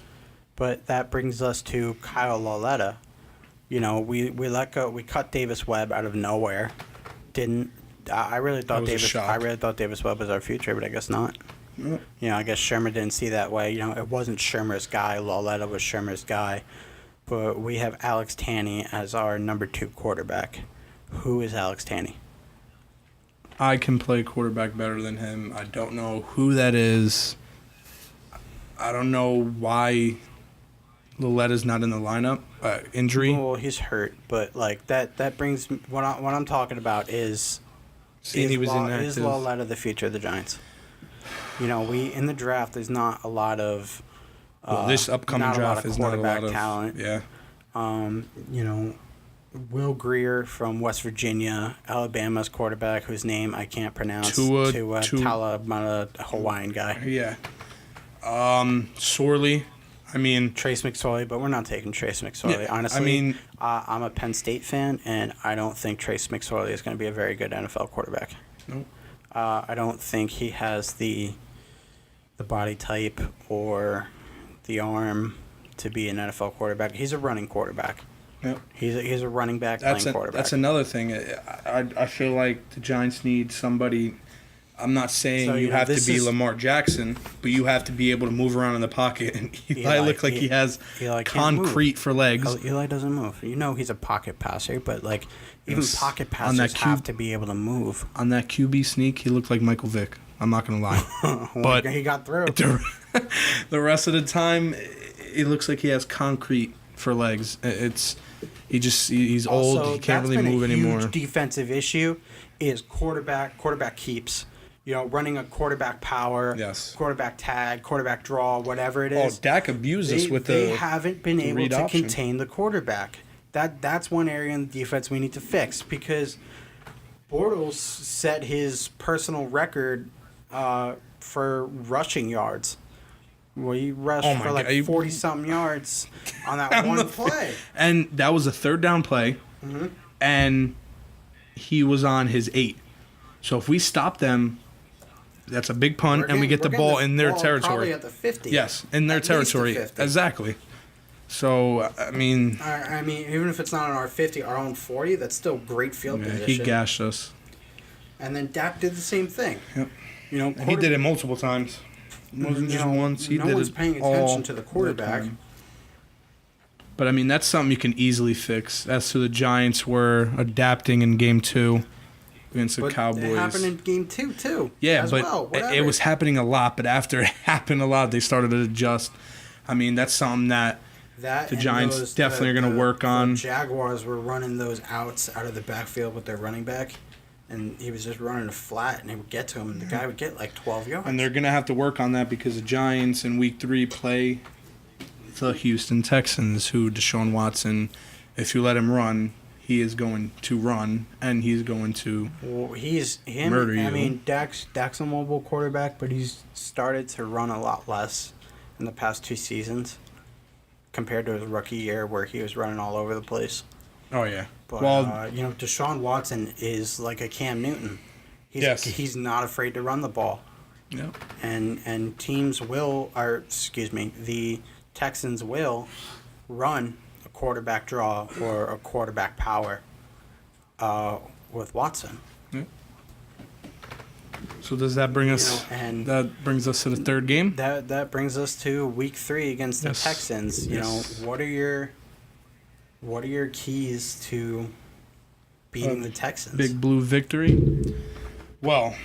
But that brings us to Kyle Lauletta. You know, we cut Davis Webb out of nowhere. I really That thought was a Davis shock. I really thought Davis Webb was our future, but I guess not. Yep. You know, I guess Shermer didn't see that way. You know, it wasn't Shermer's guy. Lauletta was Shermer's guy. But we have Alex Tanney as our number 2 quarterback. Who is Alex Tanney? I can play quarterback better than him. I don't know who that is. I don't know why Lauletta's not in the lineup. Injury. Well, he's hurt, but like that brings what I'm talking about is Seeing he was is inactive. Lauletta the future of the Giants? You know, in the draft there's not a lot of Well, this upcoming not a lot draft of is not a lot quarterback of talent. Yeah. You know, Will Greer from West Virginia, Alabama's quarterback, whose name I can't pronounce. Tua- Talavera, a Hawaiian guy. Yeah. Sorely. I mean, Trace McSorley, but we're not taking Trace McSorley. Yeah, Honestly, I mean- I'm a Penn State fan, and I don't think Trace McSorley is going to be a very good NFL quarterback. Nope. I don't think he has the body type or the arm to be an NFL quarterback. He's a running quarterback. Yep. He's a running back playing quarterback. That's another thing. I feel like the Giants need somebody I'm not saying So, you you know, have to this be is- Lamar Jackson, but you have to be able to move around in the pocket. And Eli looked like he has Eli can't move. concrete for legs. Eli doesn't move. You know he's a pocket passer, but like even Yes. pocket On that passers have cube- to be able to move. On that QB sneak, he looked like Michael Vick. I'm not gonna lie. But he got through. the rest of the time, it looks like he has concrete for legs. He's old. Also, He can't that's really been move a anymore. Huge defensive issue is quarterback keeps. You know, running a quarterback power, Yes. quarterback tag, quarterback draw, whatever it Oh, is. Dak abused us with they the haven't been able read to option. contain the quarterback. That's one area in the defense we need to fix because Bortles set his personal record for rushing yards. Well, he rushed Oh my for like God. 40-something yards on that one play. And that was a third down play, and he was on his 8. So if we stop them, that's a big punt, and we get the ball in their Probably territory. at the 50. Yes, in their At least the territory. 50. Exactly. So, I mean, I mean, even if it's not on our 50, our own 40, that's still great field yeah, position. he gashed us. And then Dak did the same thing. Yep. You know, And he did it multiple times. It wasn't just once. He no did one's it paying all attention to the the quarterback. time. But I mean, that's something you can easily fix. As to the Giants were adapting in game 2 against the But Cowboys. it happened in game 2 too. Yeah, as but well. it was happening a lot. But after it happened a lot, they started to adjust. I mean, that's something that that the and Giants definitely are gonna work on. The Jaguars were running those outs out of the backfield with their running back, and he was just running a flat, and they would get to him, and the guy would get like 12 yards. and they're gonna have to work on that because the Giants in Week 3 play the Houston Texans, who Deshaun Watson, if you let him run, he is going to run, and he's going to. Well, he's him. Murder I you. mean, Dak's a mobile quarterback, but he's started to run a lot less in the past 2 seasons compared to his rookie year, where he was running all over the place. Oh yeah. But Well, you know, Deshaun Watson is like a Cam Newton. He's not afraid to run the ball, yeah. and teams will, or excuse me, the Texans will run a quarterback draw or a quarterback power with Watson. So does that bring us? and that brings us to the third game. that brings us to Week 3 against the Yes. Texans. You Yes. know, what are your keys to beating the Texans? Big blue victory. Well,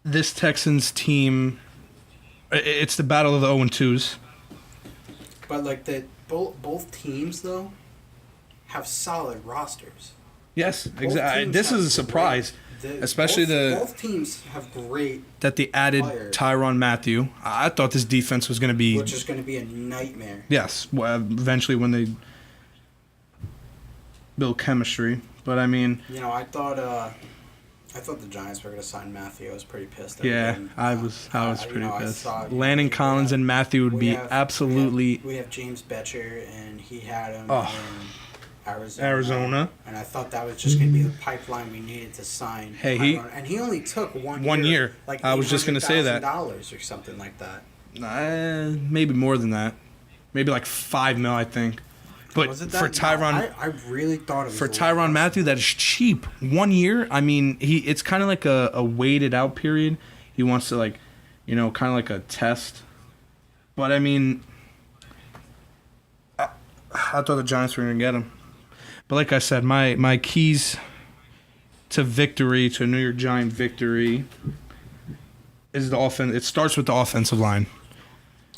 this Texans team, it's the battle of the 0-2s. But like both teams though have solid rosters. Yes, Both exactly. teams This have is a surprise, especially both teams have great, that they added players. Tyrann Mathieu. I thought this defense was going to be. which is going to be a nightmare. Yes, well, eventually when they build chemistry. But I mean, You know, I thought the Giants were going to sign Matthew. I was pretty pissed. at yeah, them. I was You pretty know, I pissed. saw it. Landon Collins and Matthew would We be have- absolutely We have James Betcher, and he had him Oh. in Arizona. Arizona. And I thought that was just going to be the pipeline we needed to sign. Hey, he- Tyrann. And he only took 1 1 year. Like I was just gonna say that. $800,000 or something like that. maybe more than that, maybe like $5 million, I think. But Was it for that? Tyrann. I really thought it was For a lot Tyrann less. Mathieu, that is cheap. 1 year. I mean, it's kind of like a waited out period. He wants to kind of like a test. But I mean, I thought the Giants were going to get him. But like I said, my keys to victory, to a New York Giant victory, is the offense. It starts with the offensive line.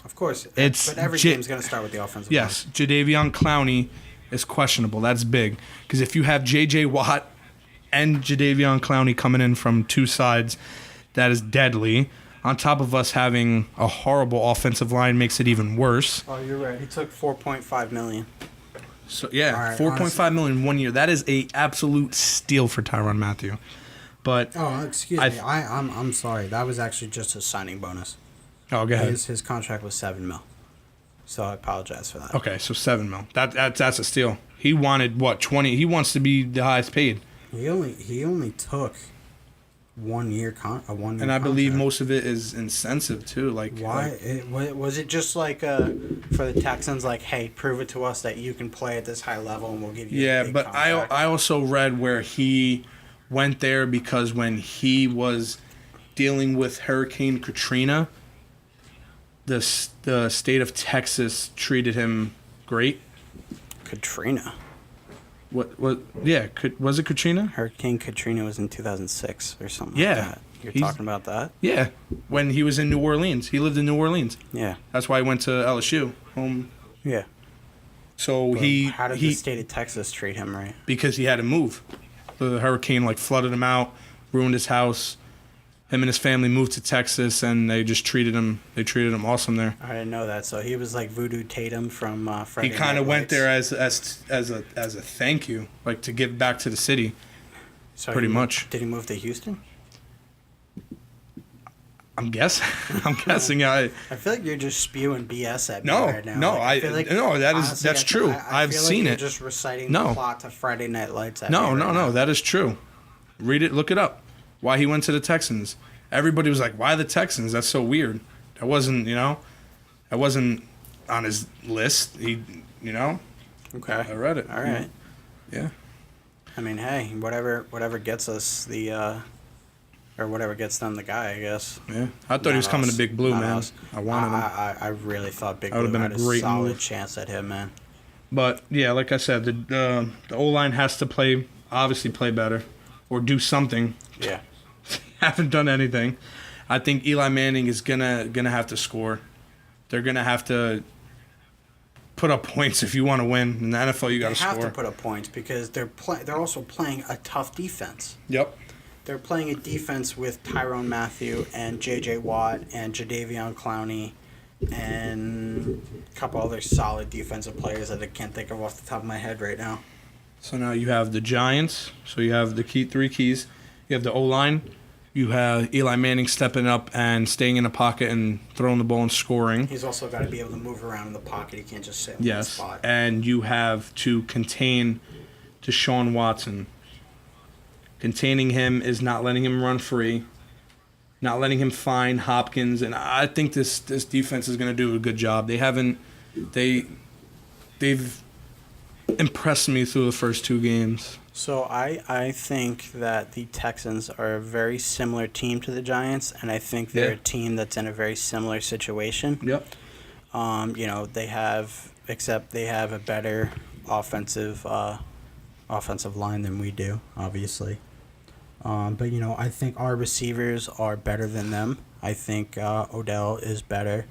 Of course. It's but every J- game's going to start with the offensive Yes, Jadeveon Clowney is questionable. That's big. Because if you have J.J. Watt and Jadeveon Clowney coming in from two sides, that is deadly. On top of us having a horrible offensive line makes it even worse. line. Oh, you're right. He took $4.5 million. So yeah, All right, $4.5 million 1 year. That is a absolute steal for Tyrann Mathieu. But Oh, excuse I- me. I'm sorry. That was actually just his signing bonus. go ahead. His contract was $7 million. So I apologize for that. Okay, so $7 million. That's a steal. He wanted what 20? He wants to be the highest paid, He only took 1 year a 1 year. and I believe contract. most of it is incentive too. Why was it just like for the Texans? Like, hey, prove it to us that you can play at this high level, and we'll give you. Yeah, a big but contract. I also read where he went there because when he was dealing with Hurricane Katrina, the state of Texas treated him great. Katrina. What? Yeah, was it Katrina? Hurricane Katrina was in 2006 or something Yeah. like that. You're talking about that? Yeah, when he was in New Orleans. He lived in New Orleans. Yeah. That's why he went to LSU. Yeah. So But he how did the state of Texas treat him right? because he had to move. The hurricane like flooded him out, ruined his house. Him and his family moved to Texas, and they just treated him. They treated him awesome there. I didn't know that. So he was like Voodoo Tatum from Friday He kind Night of went Lights. there as a thank you, like to give back to the city. So pretty much. Did he move to Houston? I'm guessing. I'm guessing. I feel like you're just spewing BS at me no, right now. no. Like, I feel like, no. That is honestly, that's true. I've feel seen like it. You're just reciting No. the plot to Friday Night Lights. At No, me no, right no. now. That is true. Read it. Look it up. Why he went to the Texans. Everybody was like, "Why the Texans? That's so weird." That wasn't, that wasn't on his list. Okay. I read it. All right. Yeah. I mean, hey, whatever gets us or whatever gets them the guy, I guess. Yeah. I thought he was Not coming us. to Big Blue, Not man. us. I wanted him. I really thought Big That would've Blue been had a great solid move. chance at him, man. But yeah, like I said, the O-line has to obviously play better, or do something. Yeah. Haven't done anything. I think Eli Manning is gonna have to score. They're gonna have to put up points if you want to win. In the NFL, you got to They have score. to put up points because they're also playing a tough defense. Yep. They're playing a defense with Tyrone Matthew and J.J. Watt and Jadeveon Clowney and a couple other solid defensive players that I can't think of off the top of my head right now. So now you have the Giants. So you have the three keys. You have the O-line. You have Eli Manning stepping up and staying in the pocket and throwing the ball and scoring. He's also got to be able to move around in the pocket. He can't just sit in one Yes. spot. And you have to contain Deshaun Watson. Containing him is not letting him run free, not letting him find Hopkins, and I think this defense is going to do a good job. They've impressed me through the first two games. So I think that the Texans are a very similar team to the Giants, and I think they're Yeah. a team that's in a very similar situation. Yep. They have a better offensive line than we do, obviously. But I think our receivers are better than them. I think Odell is better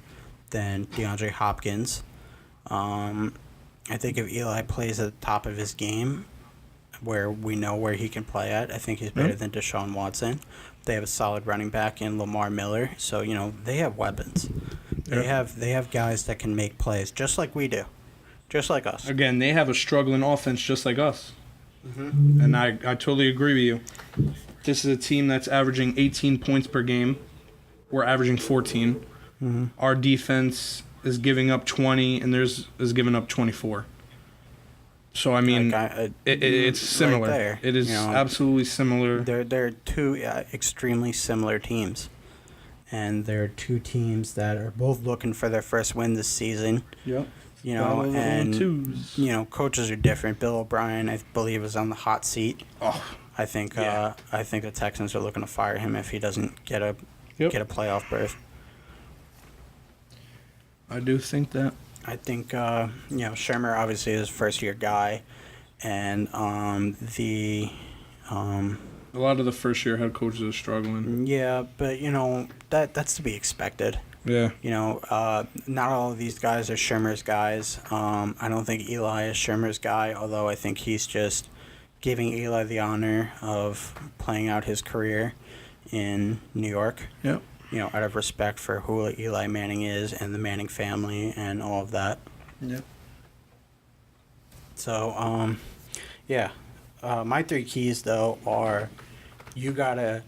than DeAndre Hopkins. I think if Eli plays at the top of his game, where we know where he can play at, I think he's better than Deshaun Watson. They have a solid running back in Lamar Miller, so they have weapons. They have guys that can make plays just like we do, just like us. Again, they have a struggling offense just like us. Mm-hmm. And I totally agree with you. This is a team that's averaging 18 points per game. We're averaging 14. Mm-hmm. Our defense is giving up 20, and theirs is giving up 24. So, I mean, it's similar. Right there, it is absolutely similar. They're two extremely similar teams. And they're two teams that are both looking for their first win this season. Yep. And coaches are different. Bill O'Brien, I believe, is on the hot seat. Oh, I think yeah. I think the Texans are looking to fire him if he doesn't get a playoff berth. I do think that. I think Shermer obviously is a first year guy, and A lot of the first year head coaches are struggling. yeah, but that's to be expected. Yeah. Not all of these guys are Shermer's guys. I don't think Eli is Shermer's guy, although I think he's just giving Eli the honor of playing out his career in New York. Yep. Out of respect for who Eli Manning is and the Manning family and all of that. Yep. So, my three keys, though, are you got to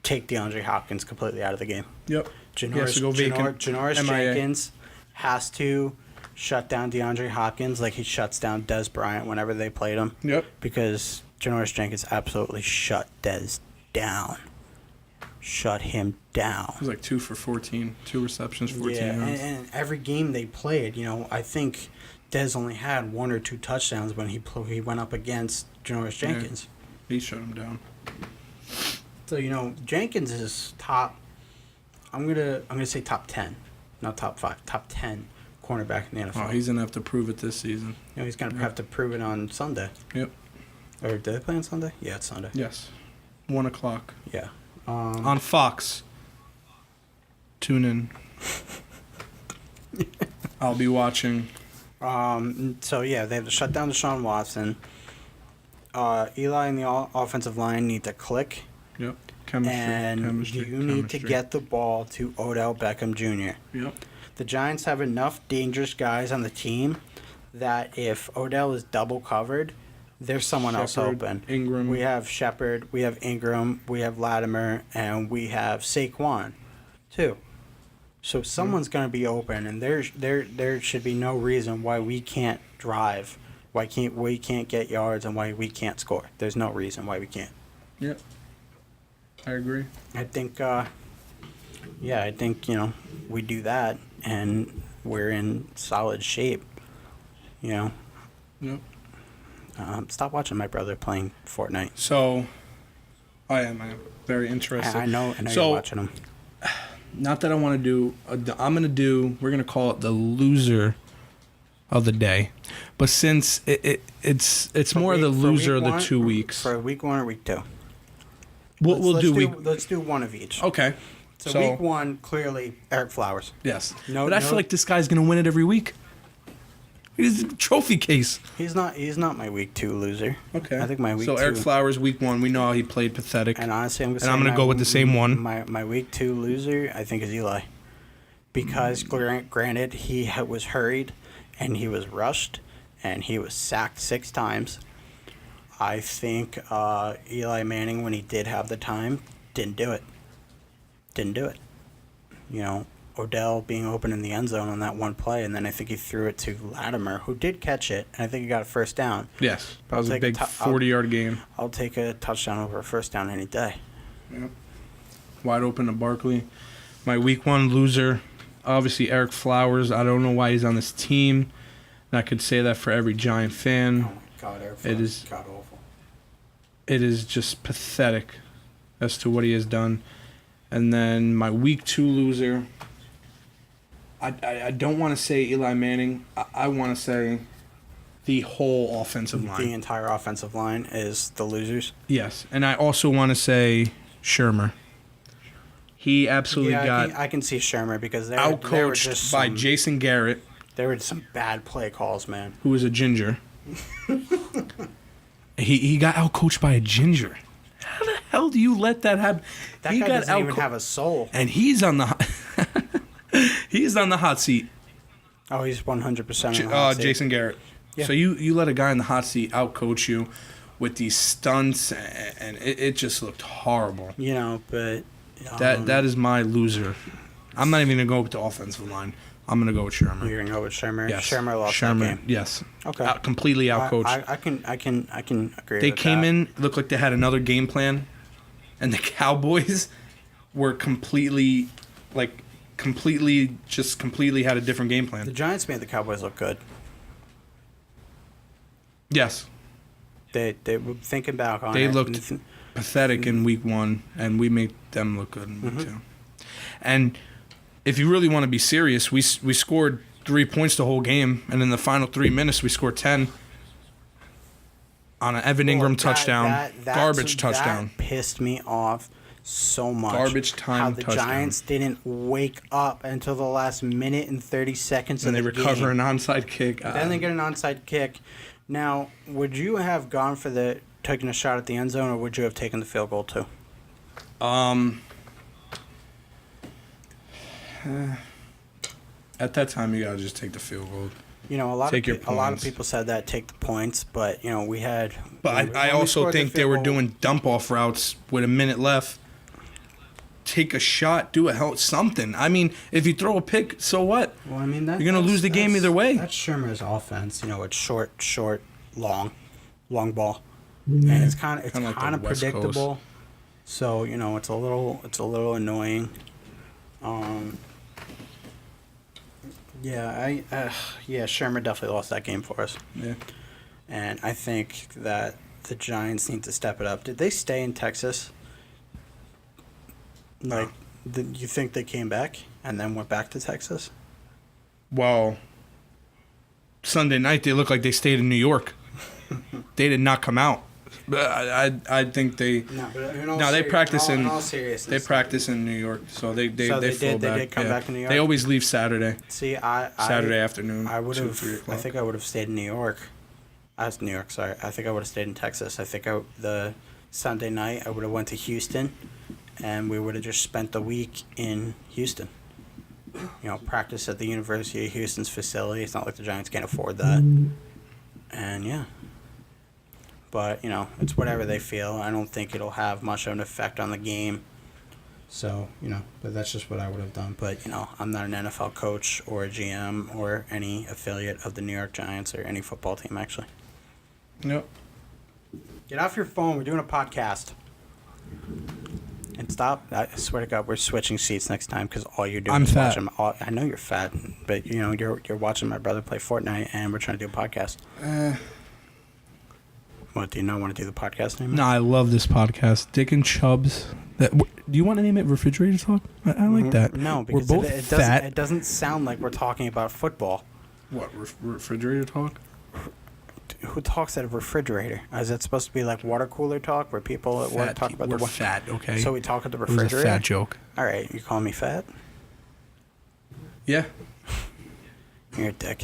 take DeAndre Hopkins completely out of the game. Yep. Janoris MIA. Jenkins has to shut down DeAndre Hopkins like he shuts down Dez Bryant whenever they played him. Yep. Because Janoris Jenkins absolutely shut Dez down. Shut him down. It was like 2 for 14, 2 receptions, 14 Yeah, yards. and every game they played, I think Dez only had 1 or 2 touchdowns when he went up against Janoris Jenkins. He shut him down. So Jenkins is top. I'm gonna say top 10, not top 5. Top 10 cornerback in the NFL. Oh, he's gonna have to prove it this season. He's gonna have to prove it on Sunday. Yep. Or did they play on Sunday? Yeah, it's Sunday. Yes. 1 o'clock. Yeah. On Fox. Tune in. I'll be watching. So yeah, they have to shut down Deshaun Watson. Eli and the offensive line need to click. Yep. Chemistry. You need to get the ball to Odell Beckham Jr. Yep. The Giants have enough dangerous guys on the team that if Odell is double covered, there's someone else open. Ingram. We have Shepard, we have Ingram, we have Latimer, and we have Saquon, too. So someone's going to be open, and there should be no reason why we can't drive, why we can't get yards, and why we can't score. There's no reason why we can't. Yep. I agree. I think, we do that, and we're in solid shape. Yep. Stop watching my brother playing Fortnite. So, I am very interested. I know you're watching him. Not that I want to do. We're gonna call it the loser of the day, but since it's more the loser of the 2 weeks. For week 1 or week 2. Let's do one of each. Okay. So week 1, clearly Eric Flowers. Yes. But I feel like this guy's gonna win it every week. He's a trophy case. He's not my week 2 loser. Okay. I think my week 2. So Eric Flowers, week 1, we know how he played pathetic. And honestly, I'm gonna go with the same one. My week 2 loser, I think, is Eli, because granted he was hurried, and he was rushed, and he was sacked 6 times. I think Eli Manning, when he did have the time, didn't do it. Odell being open in the end zone on that one play, and then I think he threw it to Latimer, who did catch it, and I think he got a first down. Yes, that was a big 40-yard game. I'll take a touchdown over a first down any day. Yep. Wide open to Barkley. My week 1 loser, obviously Eric Flowers. I don't know why he's on this team. And I could say that for every Giant fan. Oh my God, Eric Flowers is god awful. It is just pathetic as to what he has done. And then my week 2 loser, I don't want to say Eli Manning. I want to say the whole offensive line. The entire offensive line is the losers. Yes, and I also want to say Shermer. He absolutely got I can see Shermer because outcoached by Jason Garrett. There were some bad play calls, man. Who was a ginger. he got outcoached by a ginger. How the hell do you let that happen? That guy doesn't even have a soul. And he's on the hot seat. Oh, he's 100% on the hot seat. Jason Garrett. Yeah. So you let a guy in the hot seat outcoach you with these stunts, and it just looked horrible. But that is my loser. I'm not even gonna go with the offensive line. I'm gonna go with Shermer. You're gonna go with Shermer. Yes. Shermer lost that game. Yes. Okay. Completely outcoached. I can agree. They came in, looked like they had another game plan, and the Cowboys were completely had a different game plan. The Giants made the Cowboys look good. Yes. They were thinking back on it. They looked pathetic in week 1, and we made them look good in week 2. And if you really want to be serious, we scored 3 points the whole game, and in the final 3 minutes we scored 10 on an Evan Ingram touchdown, garbage touchdown. That pissed me off so much. Garbage time touchdown. How the Giants didn't wake up until the last minute and 30 seconds of the game. And they recover an onside kick. Then they get an onside kick. Now, would you have gone for taking a shot at the end zone, or would you have taken the field goal too? At that time, you gotta just take the field goal. A lot of people said that, take the points, but we had. But I also think they were doing dump off routes with a minute left. Take a shot, do something. I mean, if you throw a pick, so what? Well, I mean, you're gonna lose the game either way. That's Shermer's offense. It's short, long ball, and it's kind of predictable. So it's a little annoying. Shermer definitely lost that game for us. Yeah. And I think that the Giants need to step it up. Did they stay in Texas? Like, did you think they came back and then went back to Texas? Well, Sunday night they looked like they stayed in New York. They did not come out. I think they. No, they practice in. all seriousness, they practice in New York, so they so they did, back. They did come back to New York. They always leave Saturday. See, Saturday afternoon. I would 2, have. 3 o'clock. I think I would have stayed in New York. I was New York. Sorry, I think I would have stayed in Texas. I think the Sunday night I would have went to Houston, and we would have just spent the week in Houston. You know, practice at the University of Houston's facility. It's not like the Giants can't afford that. And yeah. But, you know, it's whatever they feel. I don't think it'll have much of an effect on the game. So, you know, but that's just what I would have done. But, you know, I'm not an NFL coach or a GM or any affiliate of the New York Giants or any football team, actually. Yep. Get off your phone. We're doing a podcast. And stop. I swear to God, we're switching seats next time because all you're doing I'm is fat. watching. I know you're fat, but, you know, you're watching my brother play Fortnite, and we're trying to do a podcast. What, do you not want to do the podcast anymore? No, I love this podcast. Dick and Chubbs. Do you want to name it Refrigerator Talk? I like that. No, because we're both fat. It doesn't sound like we're talking about football. What, Refrigerator Talk? Who talks at a refrigerator? Is it supposed to be like water cooler talk where people at work talk about we're the fat, okay? So we talk at the It was refrigerator? a fat joke. All right, you call me fat? Yeah. You're a dick.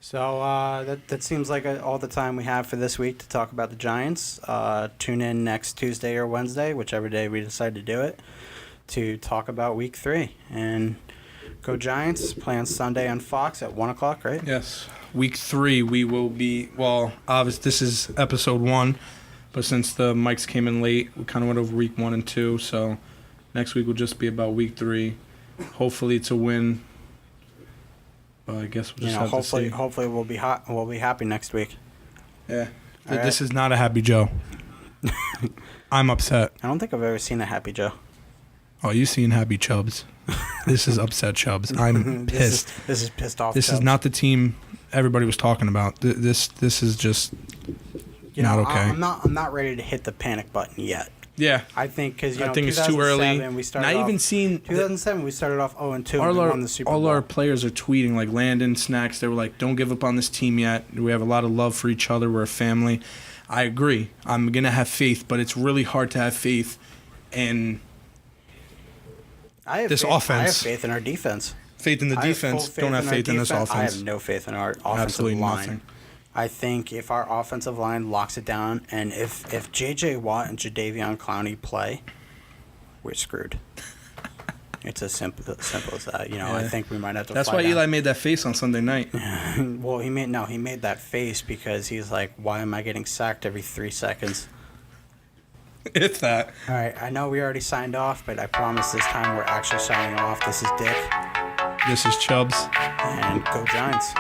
So that seems like all the time we have for this week to talk about the Giants. Tune in next Tuesday or Wednesday, whichever day we decide to do it, to talk about Week 3. And go Giants, play on Sunday on Fox at 1 o'clock, right? Yes. Week 3, we will be, well, obviously this is episode 1, but since the mics came in late, we kind of went over week 1 and 2, so next week will just be about week 3. Hopefully it's a win. But I guess we'll just have to see. Hopefully we'll be happy next week. Yeah. All right. This is not a Happy Joe. I'm upset. I don't think I've ever seen a Happy Joe. Oh, you seen Happy Chubbs. This is upset Chubbs. I'm pissed. This is pissed off. This Chubbs. is not the team everybody was talking about. This is just not okay. I'm not ready to hit the panic button yet. Yeah. I think because I think it's too early. We started Not off, even seen 2007. We started off 0-2. And we won the Super Bowl. All our players are tweeting, like Landon, Snacks. They were like, "Don't give up on this team yet. We have a lot of love for each other. We're a family." I agree. I'm gonna have faith, but it's really hard to have faith in this offense. I have faith in our defense. Faith in the defense. Don't have faith in this offense. I have no faith in our offensive Absolutely line. nothing. I think if our offensive line locks it down, and if J.J. Watt and Jadeveon Clowney play, we're screwed. It's as simple as that. You know, Yeah. I think we might have to. That's fly why down. Eli made that face on Sunday night. Well, he made that face because he's like, why am I getting sacked every 3 seconds? If that. All right, I know we already signed off, but I promise this time we're actually signing off. This is Dick. This is Chubbs. And go Giants.